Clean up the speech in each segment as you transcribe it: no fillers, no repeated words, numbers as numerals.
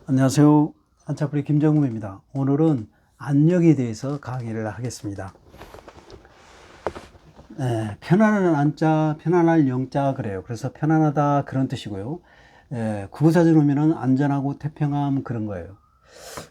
안녕하세요. 한차프리 김정우입니다. 오늘은 안녕에 대해서 강의를 하겠습니다. 편안한 안자, 편안할 영자 그래요. 그래서 편안하다 그런 뜻이고요. 구구사전 의미는 안전하고 태평함 그런 거예요.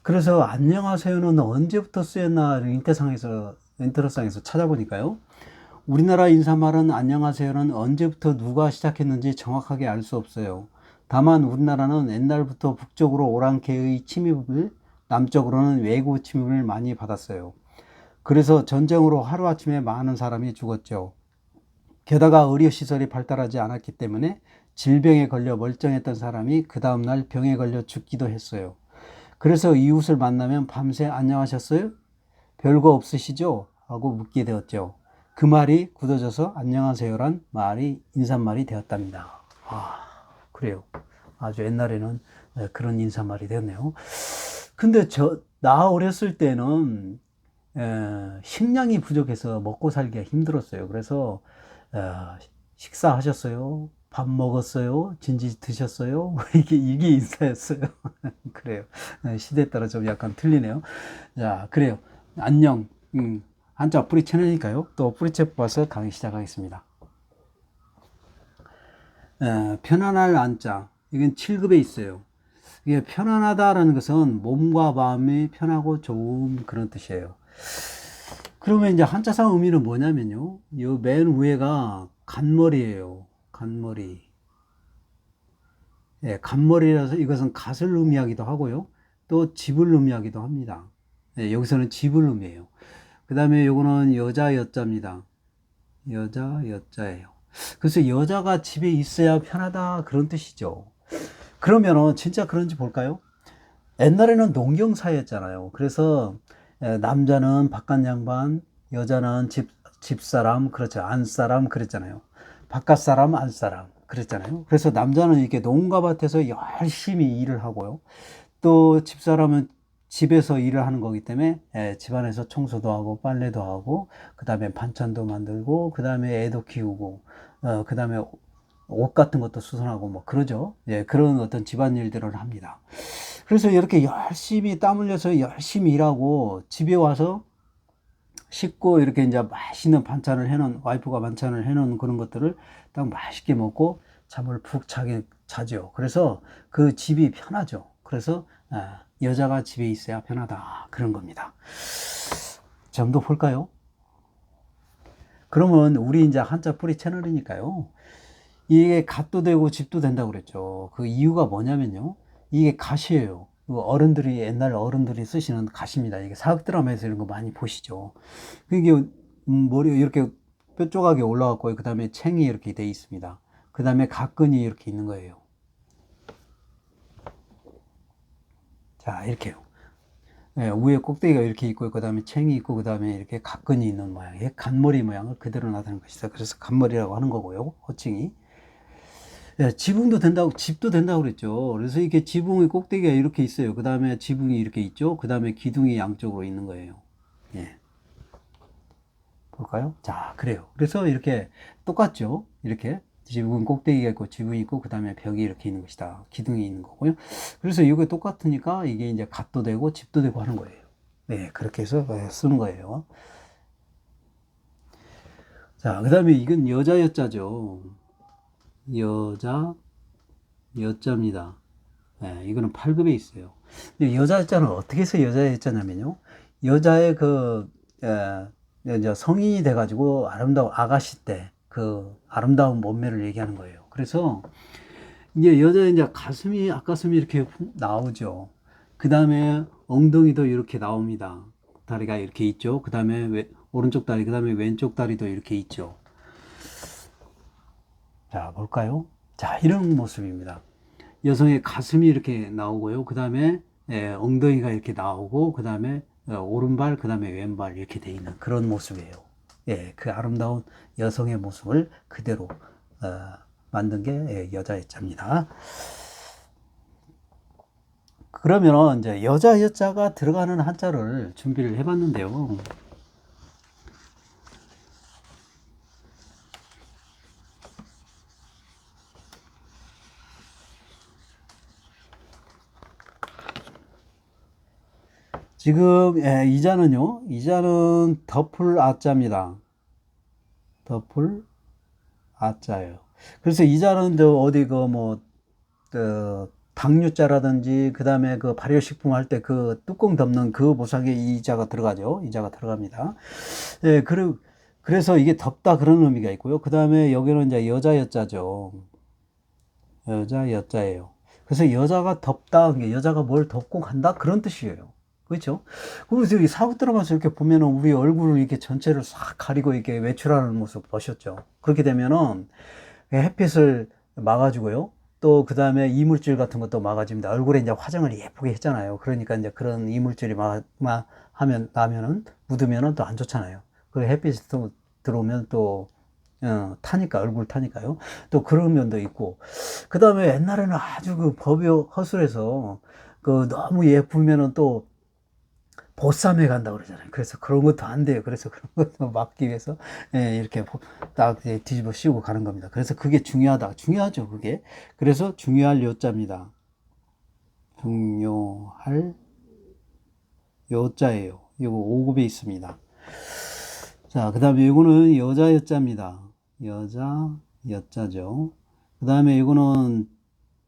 그래서 안녕하세요는 언제부터 쓰였나 인터넷상에서 찾아보니까요. 우리나라 인사말은 안녕하세요는 언제부터 누가 시작했는지 정확하게 알 수 없어요. 다만 우리나라는 옛날부터 북쪽으로 오랑캐의 침입을, 남쪽으로는 외구 침입을 많이 받았어요. 그래서 전쟁으로 하루아침에 많은 사람이 죽었죠. 게다가 의료시설이 발달하지 않았기 때문에 질병에 걸려 멀쩡했던 사람이 그 다음날 병에 걸려 죽기도 했어요. 그래서 이웃을 만나면 밤새 안녕하셨어요? 별거 없으시죠? 하고 묻게 되었죠. 그 말이 굳어져서 안녕하세요란 말이 인사말이 되었답니다. 그래요. 아주 옛날에는 그런 인사말이 되었네요. 근데 나 어렸을 때는 식량이 부족해서 먹고 살기가 힘들었어요. 그래서 식사하셨어요? 밥 먹었어요? 진지 드셨어요? 이게 인사였어요. 그래요. 시대에 따라 좀 약간 틀리네요. 자, 그래요. 안녕. 한자 뿌리 채널이니까요. 또 뿌리채 뽑아서 강의 시작하겠습니다. 편안할 안자. 이건 7급에 있어요. 이게 편안하다라는 것은 몸과 마음이 편하고 좋은 그런 뜻이에요. 그러면 이제 한자상 의미는 뭐냐면요. 이 맨 위에가 간머리예요. 간머리. 간머리라서 이것은 갓을 의미하기도 하고요. 또 집을 의미하기도 합니다. 여기서는 집을 의미해요. 그 다음에 요거는 여자 여자입니다. 여자 여자예요. 그래서 여자가 집에 있어야 편하다 그런 뜻이죠. 그러면은 진짜 그런지 볼까요? 옛날에는 농경사였잖아요. 그래서 남자는 바깥 양반, 여자는 집사람, 그렇죠. 안사람 그랬잖아요. 바깥 사람, 안사람 그랬잖아요. 그래서 남자는 이렇게 농가 밭에서 열심히 일을 하고요. 또 집사람은 집에서 일을 하는 거기 때문에 집안에서 청소도 하고 빨래도 하고 그 다음에 반찬도 만들고 그 다음에 애도 키우고 그 다음에 옷 같은 것도 수선하고 뭐 그러죠. 그런 어떤 집안일들을 합니다. 그래서 이렇게 열심히 땀 흘려서 열심히 일하고 집에 와서 씻고 이렇게 이제 맛있는 반찬을 해놓은 와이프가 반찬을 해놓은 그런 것들을 딱 맛있게 먹고 잠을 푹 자죠. 그래서 그 집이 편하죠. 그래서 여자가 집에 있어야 편하다 그런 겁니다. 좀 더 볼까요? 그러면 우리 이제 한자 뿌리 채널이니까요. 이게 갓도 되고 집도 된다고 그랬죠. 그 이유가 뭐냐면요. 이게 갓이에요. 어른들이, 옛날 어른들이 쓰시는 갓입니다. 이게 사극 드라마에서 이런 거 많이 보시죠. 그게, 머리 이렇게 뾰족하게 올라왔고, 그 다음에 챙이 이렇게 돼 있습니다. 그 다음에 각근이 이렇게 있는 거예요. 자, 이렇게요. 위에 꼭대기가 이렇게 있고, 그 다음에 챙이 있고, 그 다음에 이렇게 각근이 있는 모양의 간머리 모양을 그대로 나타낸 것이다. 그래서 간머리라고 하는 거고요. 호칭이. 지붕도 된다고, 집도 된다고 그랬죠. 그래서 이게 지붕의 꼭대기가 이렇게 있어요. 그 다음에 지붕이 이렇게 있죠. 그 다음에 기둥이 양쪽으로 있는 거예요. 예. 볼까요? 자, 그래요. 그래서 이렇게 똑같죠. 이렇게 지붕은 꼭대기가 있고 지붕이 있고 그 다음에 벽이 이렇게 있는 것이다. 기둥이 있는 거고요. 그래서 이게 똑같으니까 이게 이제 갓도 되고 집도 되고 하는 거예요. 네, 그렇게 해서 쓰는 거예요. 자, 그 다음에 이건 여자 여자죠. 여자 여자입니다. 네, 이거는 8급에 있어요. 여자 여자는 어떻게 해서 여자 여자냐면요. 여자의 이제 성인이 돼가지고 아름다운 아가씨 때 그 아름다운 몸매를 얘기하는 거예요. 그래서 이제 여자 이제 가슴이 앞가슴이 이렇게 나오죠. 그 다음에 엉덩이도 이렇게 나옵니다. 다리가 이렇게 있죠. 그 다음에 오른쪽 다리, 그 다음에 왼쪽 다리도 이렇게 있죠. 자, 볼까요? 자, 이런 모습입니다. 여성의 가슴이 이렇게 나오고요. 그 다음에 엉덩이가 이렇게 나오고, 그 다음에 오른발, 그 다음에 왼발 이렇게 돼 있는 그런 모습이에요. 예, 그 아름다운 여성의 모습을 그대로 만든 게 여자 여자입니다. 그러면 이제 여자 여자가 들어가는 한자를 준비를 해봤는데요. 지금 이자는요. 이자는 덮을 아자입니다. 덮을 아자예요. 그래서 이자는 저 어디 당류자라든지 그다음에 그 발효식품 할 때 그 뚜껑 덮는 그 보상에 이자가 들어가죠. 이자가 들어갑니다. 예, 그래서 이게 덮다 그런 의미가 있고요. 그다음에 여기는 이제 여자 여자죠. 여자 여자예요. 그래서 여자가 덮다, 여자가 뭘 덮고 간다 그런 뜻이에요. 그렇죠? 그래서 이 사국 드라마에서 이렇게 보면은 우리 얼굴을 이렇게 전체를 싹 가리고 이렇게 외출하는 모습 보셨죠? 그렇게 되면은 햇빛을 막아주고요. 또 그 다음에 이물질 같은 것도 막아줍니다. 얼굴에 이제 화장을 예쁘게 했잖아요. 그러니까 이제 그런 이물질이 나면은 묻으면은 또 안 좋잖아요. 그 햇빛이 또 들어오면 또 타니까 얼굴 타니까요. 또 그런 면도 있고. 그 다음에 옛날에는 아주 그 법이 허술해서 그 너무 예쁘면은 또 보쌈에 간다고 그러잖아요. 그래서 그런 것도 안 돼요. 그래서 그런 것도 막기 위해서 이렇게 딱 뒤집어 씌우고 가는 겁니다. 그래서 그게 중요하다. 중요하죠, 그게. 그래서 중요할 요자입니다. 중요할 요자예요. 이거 5급에 있습니다. 자, 그 다음에 이거는 여자 여자입니다. 여자 여자죠. 그 다음에 이거는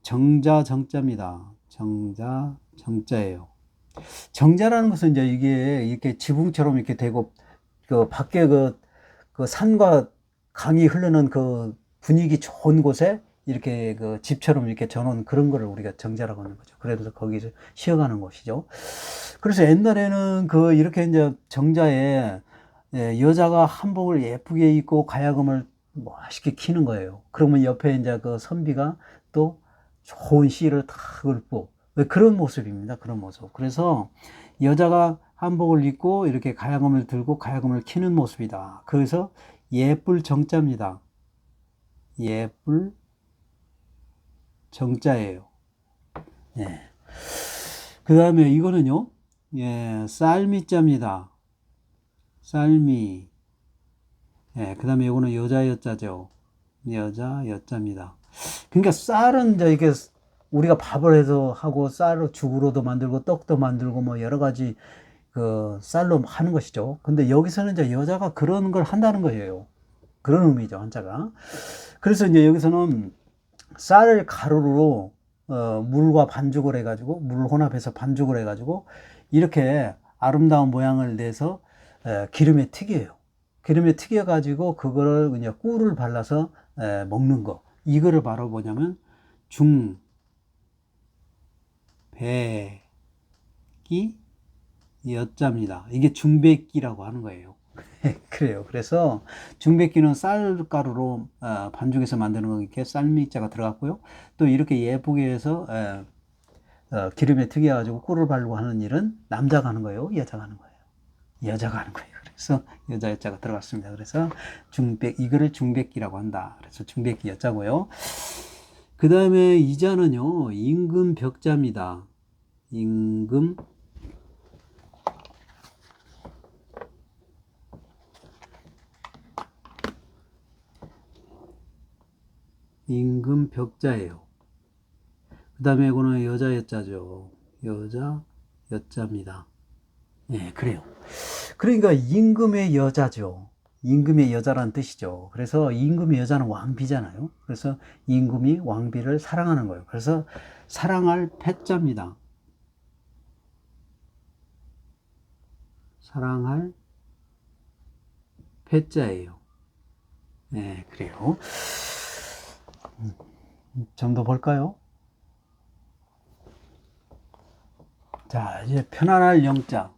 정자 정자입니다. 정자 정자예요. 정자라는 것은 이제 이게 이렇게 지붕처럼 이렇게 되고 그 밖에 그 산과 강이 흐르는 그 분위기 좋은 곳에 이렇게 그 집처럼 이렇게 전원 그런 거를 우리가 정자라고 하는 거죠. 그래서 거기서 쉬어가는 곳이죠. 그래서 옛날에는 그 이렇게 이제 정자에 여자가 한복을 예쁘게 입고 가야금을 멋있게 키는 거예요. 그러면 옆에 이제 그 선비가 또 좋은 시를 탁 읊고 그런 모습입니다. 그런 모습. 그래서 여자가 한복을 입고 이렇게 가야금을 들고 가야금을 키는 모습이다. 그래서 예쁠 정자입니다. 예쁠 정자예요. 예. 그 다음에 이거는요, 쌀미자입니다. 쌀미. 예, 그 다음에 이거는 여자 여자죠. 여자 여자입니다. 그러니까 쌀은 이제 이게 우리가 밥을 해서 하고 쌀로 죽으로도 만들고 떡도 만들고 뭐 여러 가지 그 쌀로 하는 것이죠. 근데 여기서는 이제 여자가 그런 걸 한다는 거예요. 그런 의미죠, 한자가. 그래서 이제 여기서는 쌀을 가루로 물과 반죽을 해가지고 물 혼합해서 반죽을 해가지고 이렇게 아름다운 모양을 내서 기름에 튀겨요. 기름에 튀겨가지고 그거를 그냥 꿀을 발라서 먹는 거. 이거를 바로 뭐냐면 중백기 여자입니다. 이게 중백기라고 하는 거예요. 그래요. 그래서 중백기는 쌀가루로 반죽해서 만드는 거니까 쌀미자가 들어갔고요. 또 이렇게 예쁘게 해서 기름에 튀겨가지고 꿀을 바르고 하는 일은 남자가 하는 거예요, 여자가 하는 거예요. 여자가 하는 거예요. 그래서 여자 여자가 들어갔습니다. 그래서 이거를 중백기라고 한다. 그래서 중백기 여자고요. 그 다음에 이자는요, 임금벽자입니다. 임금벽자예요. 그 다음에 이거는 여자 여자죠. 여자 여자입니다. 예, 그래요. 그러니까 임금의 여자죠. 임금의 여자란 뜻이죠. 그래서 임금의 여자는 왕비잖아요. 그래서 임금이 왕비를 사랑하는 거예요. 그래서 사랑할 패자입니다. 사랑할 패자예요. 네, 그래요. 좀 더 볼까요? 자, 이제 편안할 영자.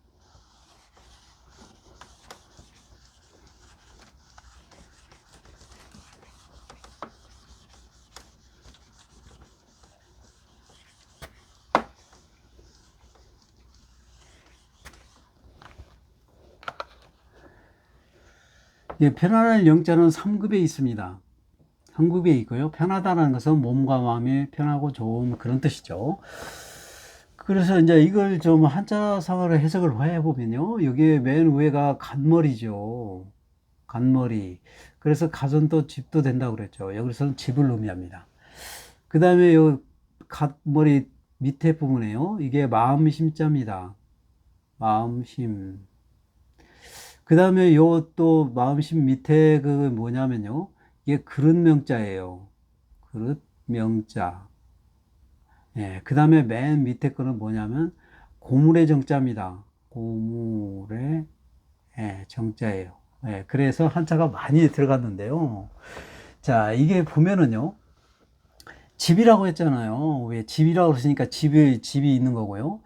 예, 편안할 영자는 3급에 있습니다. 3급에 있고요. 편하다는 것은 몸과 마음이 편하고 좋은 그런 뜻이죠. 그래서 이제 이걸 좀 한자상으로 해석을 해보면요. 여기에 맨 위에가 간머리죠. 간머리. 그래서 가전 또 집도 된다고 그랬죠. 여기서는 집을 의미합니다. 그 다음에 요 갓머리 밑에 부분에요. 이게 마음 심자입니다. 마음심. 그 다음에 요 또 마음심 밑에 그 뭐냐면요. 이게 그릇 명자예요. 그릇 명자. 예, 그 다음에 맨 밑에 거는 뭐냐면 고물의 정자입니다. 고물의 예, 정자예요. 예, 그래서 한자가 많이 들어갔는데요. 자, 이게 보면은요. 집이라고 했잖아요. 왜 집이라고 했으니까 집이 있는 거고요.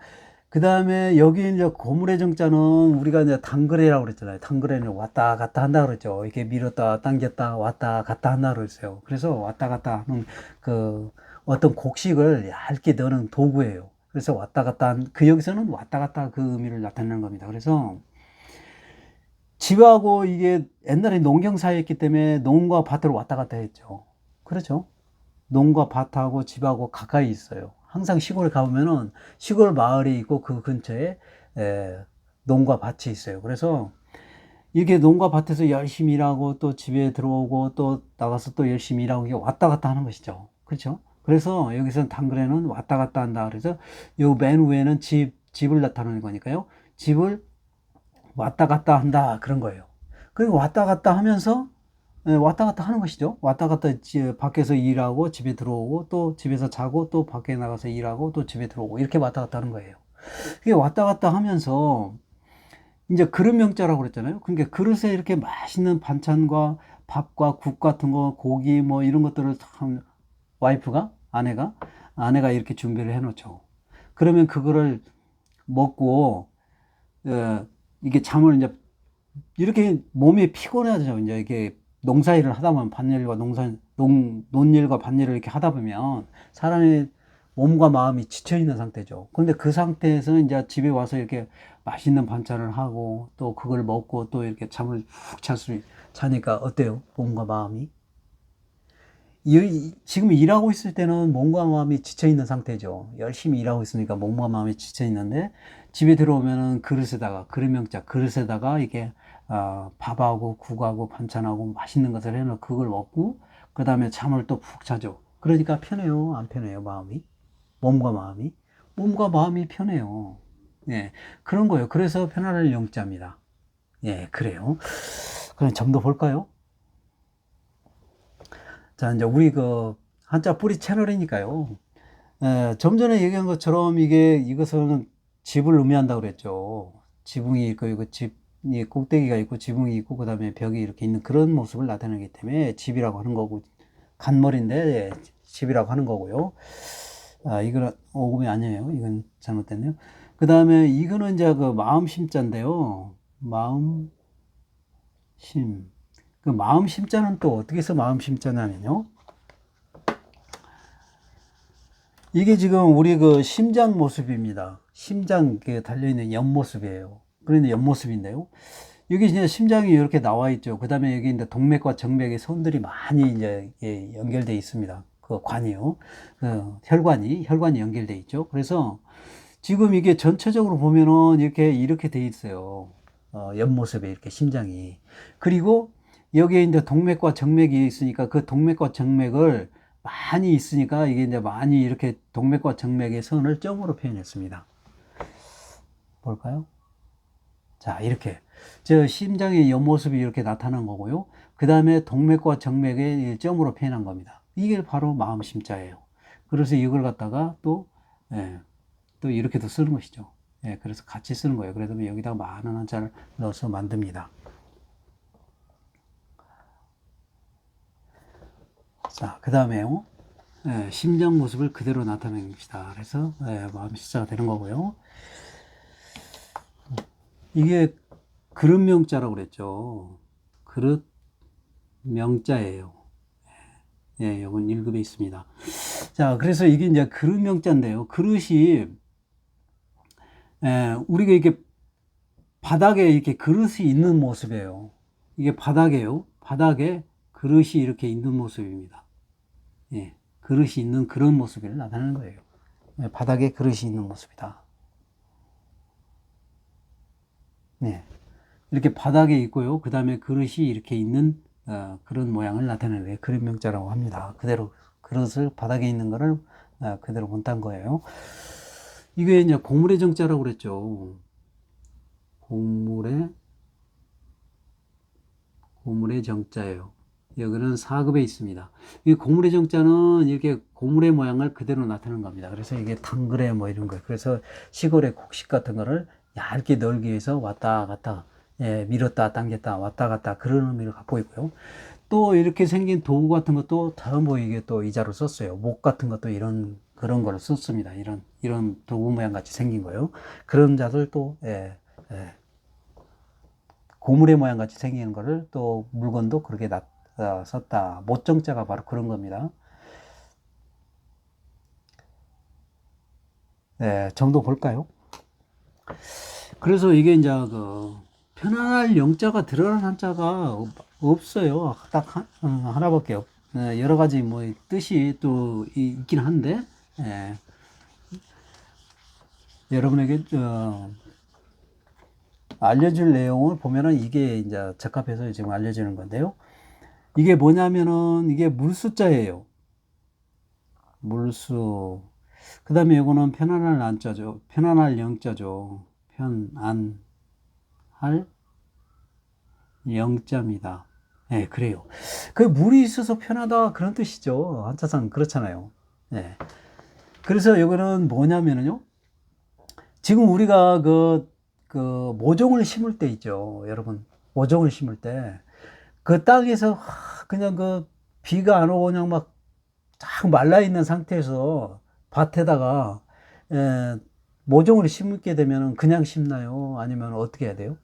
그 다음에 여기 이제 고물의 정자는 우리가 이제 단거래라고 그랬잖아요. 단거래는 왔다 갔다 한다 그랬죠. 이렇게 밀었다 당겼다 왔다 갔다 한다 그랬어요. 그래서 왔다 갔다 하는 그 어떤 곡식을 얇게 넣는 도구예요. 그래서 왔다 갔다 그 여기서는 왔다 갔다 그 의미를 나타내는 겁니다. 그래서 집하고 이게 옛날에 농경 사회였기 때문에 농과 밭으로 왔다 갔다 했죠. 그렇죠? 농과 밭하고 집하고 가까이 있어요. 항상 시골에 가보면은 시골 마을이 있고 그 근처에 농과 밭이 있어요. 그래서 이게 농과 밭에서 열심히 일하고 또 집에 들어오고 또 나가서 또 열심히 일하고 이게 왔다 갔다 하는 것이죠. 그렇죠? 그래서 여기서 단글에는 왔다 갔다 한다. 그래서 요 맨 위에는 집을 나타내는 거니까요. 집을 왔다 갔다 한다. 그런 거예요. 그리고 왔다 갔다 하면서 왔다 갔다 하는 것이죠. 왔다 갔다 밖에서 일하고 집에 들어오고 또 집에서 자고 또 밖에 나가서 일하고 또 집에 들어오고 이렇게 왔다 갔다 하는 거예요. 그게 왔다 갔다 하면서 이제 그릇 명자라고 그랬잖아요. 그러니까 그릇에 이렇게 맛있는 반찬과 밥과 국 같은 거, 고기 뭐 이런 것들을 참 와이프가 아내가 이렇게 준비를 해 놓죠. 그러면 그거를 먹고 이게 잠을 이제 이렇게 몸이 피곤하죠. 이제 이게 농사일을 하다 보면 밭일과 논일과 밭일을 이렇게 하다 보면 사람의 몸과 마음이 지쳐 있는 상태죠. 그런데 그 상태에서 이제 집에 와서 이렇게 맛있는 반찬을 하고 또 그걸 먹고 또 이렇게 잠을 푹 자니까 어때요? 몸과 마음이? 지금 일하고 있을 때는 몸과 마음이 지쳐 있는 상태죠. 열심히 일하고 있으니까 몸과 마음이 지쳐 있는데 집에 들어오면은 그릇에다가 이게 밥하고 국하고 반찬하고 맛있는 것을 해놓고 그걸 먹고 그 다음에 잠을 또 푹 자죠. 그러니까 편해요, 안 편해요, 마음이? 몸과 마음이 편해요. 예, 그런 거예요. 그래서 편안할 영자입니다. 예, 그래요. 그럼 좀 더 볼까요? 자, 이제 우리 그 한자 뿌리 채널이니까요. 좀 전에 얘기한 것처럼 이것은 집을 의미한다고 그랬죠. 지붕이 있고, 이거 집이 꼭대기가 있고, 지붕이 있고, 그 다음에 벽이 이렇게 있는 그런 모습을 나타내기 때문에 집이라고 하는 거고, 간머리인데, 집이라고 하는 거고요. 이거는 오금이 아니에요. 이건 잘못됐네요. 그 다음에 이거는 이제 그 마음심자인데요. 마음심. 그 마음심자는 또 어떻게 해서 마음심자냐면요. 이게 지금 우리 그 심장 모습입니다. 심장 그 달려있는 옆모습이에요. 그런데 옆모습인데요. 여기 이제 심장이 이렇게 나와 있죠. 그 다음에 여기 이제 동맥과 정맥의 선들이 많이 이제 연결되어 있습니다. 그 관이요. 그 혈관이 연결되어 있죠. 그래서 지금 이게 전체적으로 보면은 이렇게 돼 있어요. 옆모습에 이렇게 심장이. 그리고 여기에 이제 동맥과 정맥이 있으니까 그 동맥과 정맥을 많이 있으니까 이게 이제 많이 이렇게 동맥과 정맥의 선을 점으로 표현했습니다. 볼까요? 자, 이렇게. 저 심장의 옆모습이 이렇게 나타난 거고요. 그 다음에 동맥과 정맥의 점으로 표현한 겁니다. 이게 바로 마음심자예요. 그래서 이걸 갖다가 또 이렇게도 쓰는 것이죠. 예, 그래서 같이 쓰는 거예요. 그래서 여기다가 많은 한자를 넣어서 만듭니다. 자, 그 다음에요. 심장 모습을 그대로 나타냅니다. 그래서 마음심자가 되는 거고요. 이게 그릇 명자라고 그랬죠. 그릇 명자예요. 예, 요건 1급에 있습니다. 자, 그래서 이게 이제 그릇 명자인데요. 그릇이 우리가 이렇게 바닥에 이렇게 그릇이 있는 모습이에요. 이게 바닥에요. 바닥에 그릇이 이렇게 있는 모습입니다. 예, 그릇이 있는 그런 모습을 나타내는 거예요. 예, 바닥에 그릇이 있는 모습이다. 네, 이렇게 바닥에 있고요. 그 다음에 그릇이 이렇게 있는 그런 모양을 나타내는 게 그릇 명자라고 합니다. 그대로 그릇을 바닥에 있는 거를 그대로 본딴 거예요. 이게 이제 고물의 정자라고 그랬죠. 고물의 정자예요. 여기는 4급에 있습니다. 이 고물의 정자는 이렇게 고물의 모양을 그대로 나타내는 겁니다. 그래서 이게 당그레 뭐 이런 거예요. 그래서 시골의 곡식 같은 거를 얇게 널기 위해서 왔다 갔다, 예, 밀었다 당겼다 왔다 갔다 그런 의미를 갖고 있고요. 또 이렇게 생긴 도구 같은 것도 다른 보이게 또 이자로 썼어요. 목 같은 것도 이런 그런 거를 썼습니다. 이런 도구 모양 같이 생긴 거요. 그런 자들 또 고물의 모양 같이 생기는 거를 또 물건도 그렇게 썼다. 못정자가 바로 그런 겁니다. 네, 정도 볼까요? 그래서 이게 이제 그 편안할 영자가 들어가는 한자가 없어요. 딱 하나밖에 없. 여러 가지 뭐 뜻이 또 있긴 한데, 예, 여러분에게 알려줄 내용을 보면은 이게 이제 적합해서 지금 알려주는 건데요. 이게 뭐냐면은 이게 물수자예요. 물수. 그 다음에 이거는 편안할 안자죠. 편안할 영자죠. 편안할 영자입니다. 네, 그래요. 그 물이 있어서 편하다 그런 뜻이죠. 한자상 그렇잖아요. 네. 그래서 이거는 뭐냐면은요. 지금 우리가 그 모종을 심을 때 있죠. 여러분. 모종을 심을 때 그 땅에서 그냥 그 비가 안 오고 그냥 막 쫙 말라 있는 상태에서 밭에다가 모종을 심게 되면 그냥 심나요? 아니면 어떻게 해야 돼요?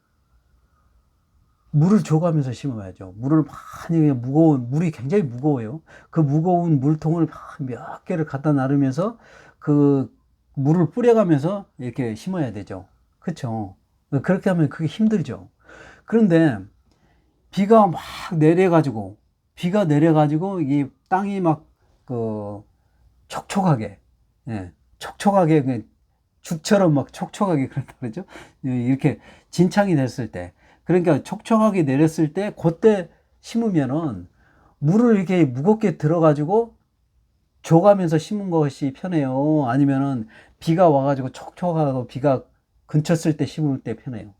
물을 줘가면서 심어야죠. 물을 많이 물이 굉장히 무거워요. 그 무거운 물통을 몇 개를 갖다 나르면서 그 물을 뿌려가면서 이렇게 심어야 되죠. 그렇죠? 그렇게 하면 그게 힘들죠. 그런데 비가 내려가지고 비가 내려가지고 이 땅이 막 그 촉촉하게, 예, 촉촉하게 죽처럼 막 촉촉하게 그런다 그러죠. 이렇게 진창이 됐을 때, 그러니까 촉촉하게 내렸을 때 그때 심으면은 물을 이렇게 무겁게 들어가지고 줘가면서 심은 것이 편해요. 아니면은 비가 와가지고 촉촉하고 비가 근쳤을 때 심을 때 편해요.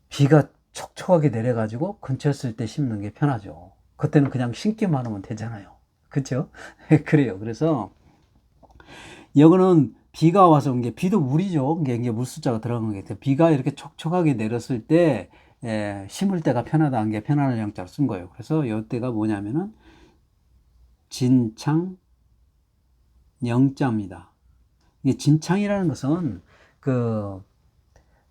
비가 촉촉하게 내려가지고 근처였을 때 심는 게 편하죠. 그때는 그냥 심기만 하면 되잖아요. 그쵸? 그래요. 그래서 이거는 비가 와서 온 게 비도 물이죠. 이게 물숫자가 들어간 게 비가 이렇게 촉촉하게 내렸을 때 심을 때가 편하다. 게 편안한 영자로 쓴 거예요. 그래서 이때가 뭐냐면은 진창 영자입니다. 이게 진창이라는 것은 그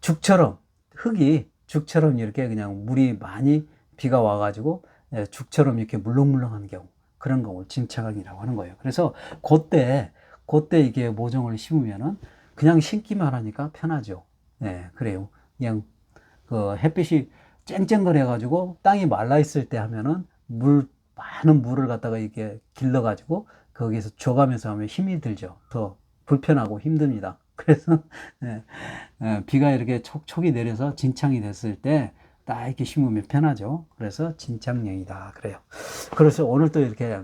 죽처럼 흙이 죽처럼 이렇게 그냥 물이 많이 비가 와가지고 죽처럼 이렇게 물렁물렁한 경우 그런 경우를 진창이라고 하는 거예요. 그래서 그때 이게 모종을 심으면은 그냥 심기만 하니까 편하죠. 네, 그래요. 그냥 그 햇빛이 쨍쨍거려 가지고 땅이 말라 있을 때 하면은 많은 물을 갖다가 이렇게 길러 가지고 거기에서 줘가면서 하면 힘이 들죠. 더 불편하고 힘듭니다. 그래서 예, 비가 이렇게 촉촉이 내려서 진창이 됐을 때 딱 이렇게 심으면 편하죠. 그래서 진창령이다 그래요. 그래서 오늘 또 이렇게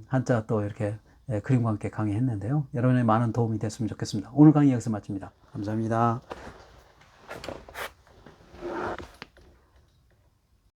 한자 또 이렇게 그림과 함께 강의했는데요. 여러분의 많은 도움이 됐으면 좋겠습니다. 오늘 강의 여기서 마칩니다. 감사합니다.